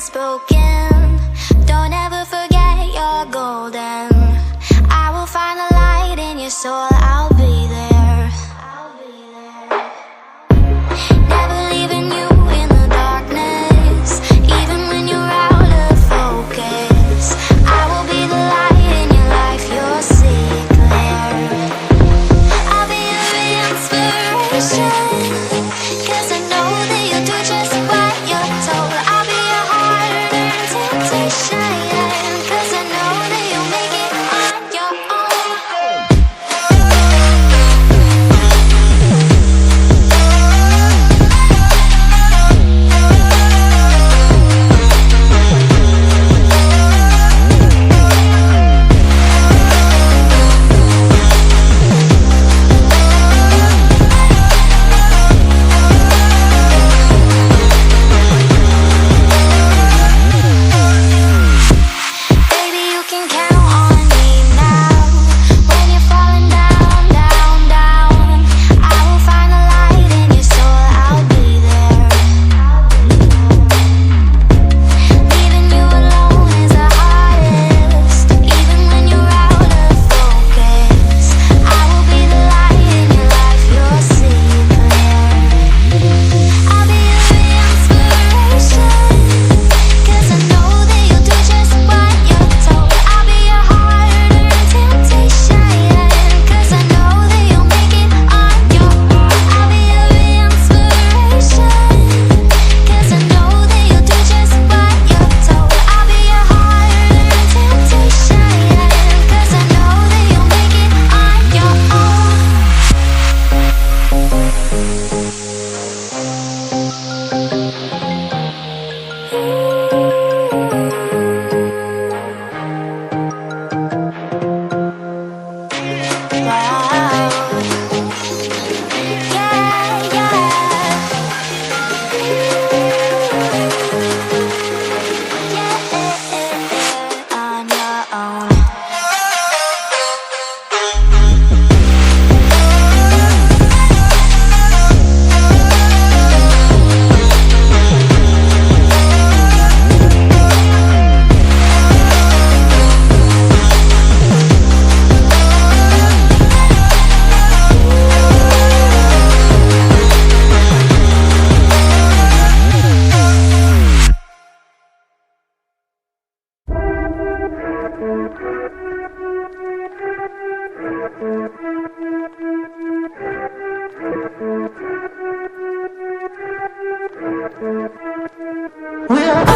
unspoken. Don't ever forget you're golden. I will find the light in your soul, I'll be there. Never leaving you in the darkness, even when you're out of focus. I will be the light in your life, you'll see it clear. I'll be your inspiration, 'cause I know that you'll do just what you're told. I'll be your heart and temptation, 'cause I know that you'll make it on your own. Baby, you can count on me now. When you're falling down, down, down, I will find the light in your soul, I'll be there. Leaving you alone is the hardest, even when you're out of focus. I will be the light in your life, you'll see it clear. I'll be your inspiration, 'cause I know that you'll do just what you're told. I'll be your heart and temptation, 'cause I know that you'll make it on your own. I'll be your inspiration, 'cause I know that you'll do just what you're told. I'll be your heart and temptation, 'cause I know that you'll make it on your own. Wow. Yeah, yeah. On your own. We are